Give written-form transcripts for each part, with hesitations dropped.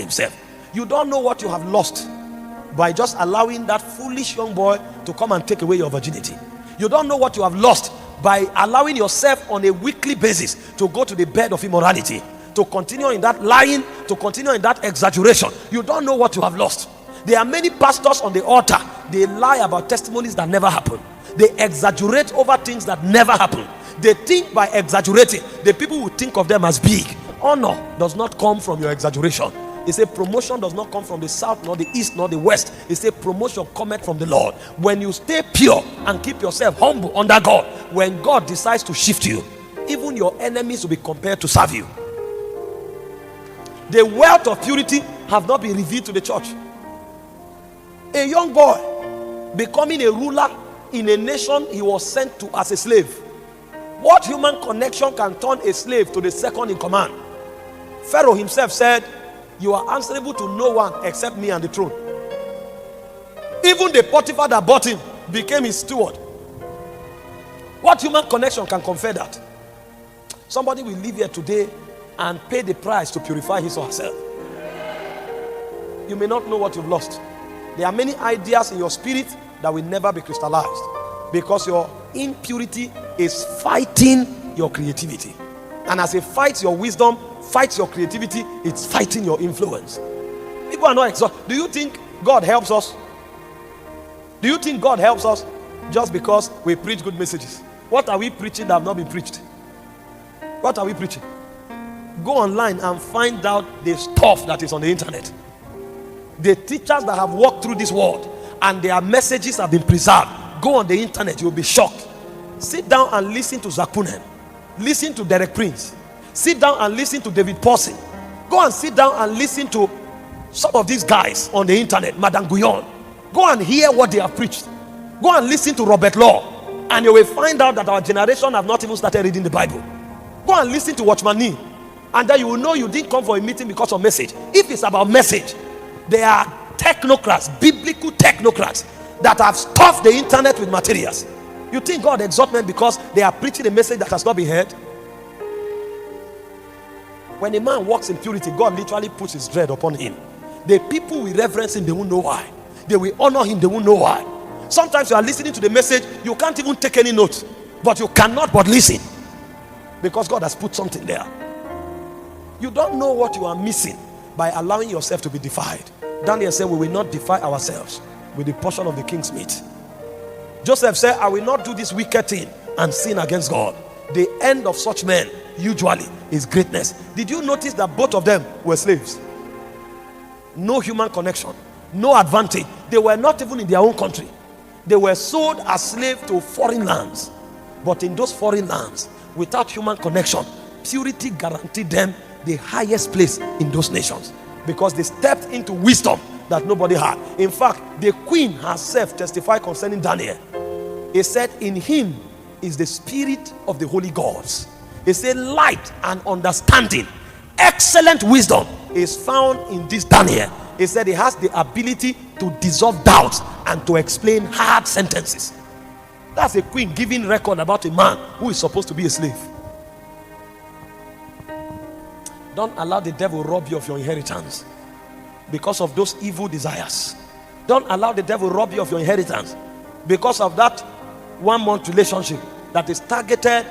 himself. You don't know what you have lost by just allowing that foolish young boy to come and take away your virginity. You don't know what you have lost by allowing yourself on a weekly basis to go to the bed of immorality, to continue in that lying, to continue in that exaggeration. You don't know what you have lost. There are many pastors on the altar. They lie about testimonies that never happen. They exaggerate over things that never happen. They think by exaggerating, the people will think of them as big. Honor does not come from your exaggeration. He said promotion does not come from the south, nor the east, nor the west. He said promotion cometh from the Lord. When you stay pure and keep yourself humble under God, when God decides to shift you, even your enemies will be compelled to serve you. The wealth of purity have not been revealed to the church. A young boy becoming a ruler in a nation he was sent to as a slave. What human connection can turn a slave to the second in command? Pharaoh himself said, you are answerable to no one except me and the throne. Even the Potiphar that bought him became his steward. What human connection can confer that? Somebody will live here today and pay the price to purify his or herself. You may not know what you've lost. There are many ideas in your spirit that will never be crystallized because your impurity is fighting your creativity. And as it fights your wisdom, fights your creativity, it's fighting your influence. People are not exhausted. Do you think God helps us? Do you think God helps us just because we preach good messages? What are we preaching that have not been preached? What are we preaching? Go online and find out the stuff that is on the internet. The teachers that have walked through this world and their messages have been preserved. Go on the internet, you'll be shocked. Sit down and listen to Zach Punem. Listen to Derek Prince. Sit down and listen to David Paulson. Go and sit down and listen to some of these guys on the internet, Madame Guyon. Go and hear what they have preached. Go and listen to Robert Law, and you will find out that our generation have not even started reading the Bible. Go and listen to Watchman Nee, and then you will know you didn't come for a meeting because of message. If it's about message, there are technocrats, biblical technocrats, that have stuffed the internet with materials. You think God exalts men because they are preaching a message that has not been heard? When a man walks in purity, God literally puts his dread upon him. The people will reverence him, they won't know why. They will honor him, they won't know why. Sometimes you are listening to the message, you can't even take any notes, but you cannot but listen because God has put something there. You don't know what you are missing by allowing yourself to be defied. Daniel said, we will not defy ourselves with the portion of the king's meat. Joseph said, I will not do this wicked thing and sin against God. The end of such men usually is greatness. Did you notice that both of them were slaves? No human connection, no advantage. They were not even in their own country. They were sold as slaves to foreign lands. But in those foreign lands, without human connection, purity guaranteed them the highest place in those nations because they stepped into wisdom that nobody had. In fact, the queen herself testified concerning Daniel. He said, in him is the spirit of the holy gods. He said, light and understanding, excellent wisdom is found in this Daniel. He said he has the ability to dissolve doubts and to explain hard sentences. That's a queen giving record about a man who is supposed to be a slave. Don't allow the devil rob you of your inheritance because of those evil desires. Don't allow the devil rob you of your inheritance because of that 1 month relationship that is targeted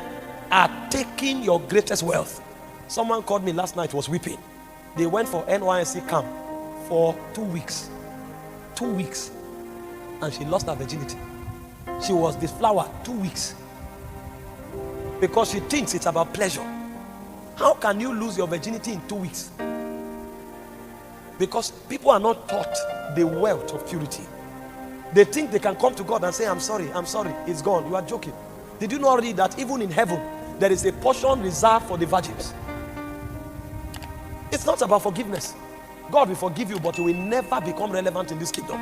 at taking your greatest wealth. Someone called me last night, was weeping. They went for NYSC camp for 2 weeks. 2 weeks. And she lost her virginity. She was deflowered 2 weeks. Because she thinks it's about pleasure. How can you lose your virginity in 2 weeks? Because people are not taught the wealth of purity. They think they can come to God and say, I'm sorry, it's gone. You are joking. Did you know already that even in heaven, there is a portion reserved for the virgins? It's not about forgiveness. God will forgive you, but you will never become relevant in this kingdom.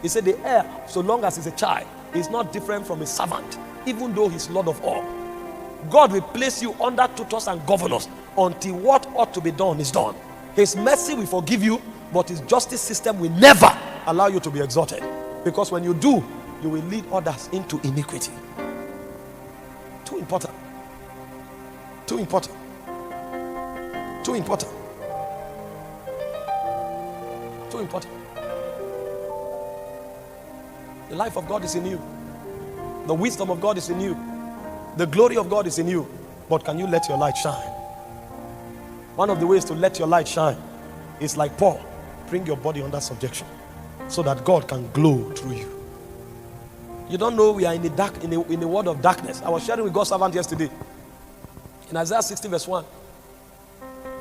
He said the heir, so long as he's a child, is not different from a servant, even though he's Lord of all. God will place you under tutors and governors until what ought to be done is done. His mercy will forgive you, but his justice system will never allow you to be exalted. Because when you do, you will lead others into iniquity. Too important. Too important. Too important. Too important. The life of God is in you. The wisdom of God is in you. The glory of God is in you. But can you let your light shine? One of the ways to let your light shine is like Paul. Bring your body under subjection so that God can glow through you. You don't know we are in the world of darkness. I was sharing with God's servant yesterday. In Isaiah 60 verse 1.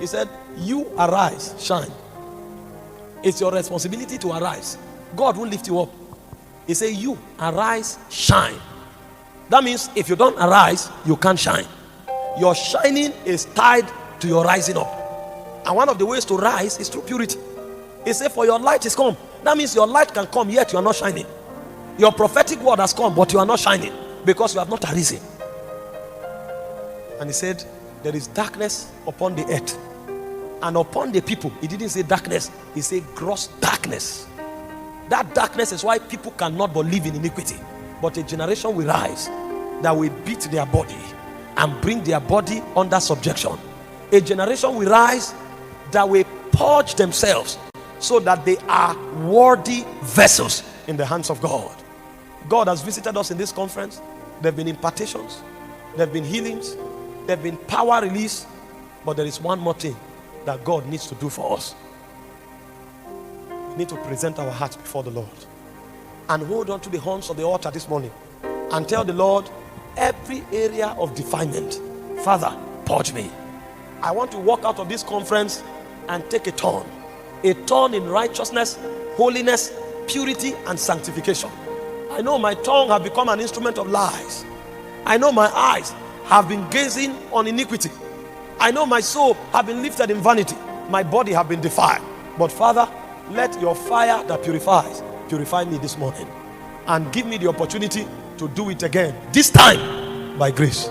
He said, you arise, shine. It's your responsibility to arise. God will lift you up. He said, you arise, shine. That means if you don't arise, you can't shine. Your shining is tied to your rising up. And one of the ways to rise is through purity. He said, for your light is come. That means your light can come, yet you are not shining. Your prophetic word has come, but you are not shining because you have not arisen. And he said, there is darkness upon the earth and upon the people. He didn't say darkness, he said gross darkness. That darkness is why people cannot but live in iniquity. But a generation will rise that will beat their body and bring their body under subjection. A generation will rise that will purge themselves so that they are worthy vessels in the hands of God. God has visited us in this conference. There have been impartations, there have been healings, there have been power release, but there is one more thing that God needs to do for us. We need to present our hearts before the Lord and hold on to the horns of the altar this morning and tell the Lord, every area of defilement, Father, purge me. I want to walk out of this conference and take a turn in righteousness, holiness, purity, and sanctification. I know my tongue has become an instrument of lies. I know my eyes have been gazing on iniquity. I know my soul have been lifted in vanity. My body have been defiled. But Father, let your fire that purifies, purify me this morning and give me the opportunity to do it again, this time by grace.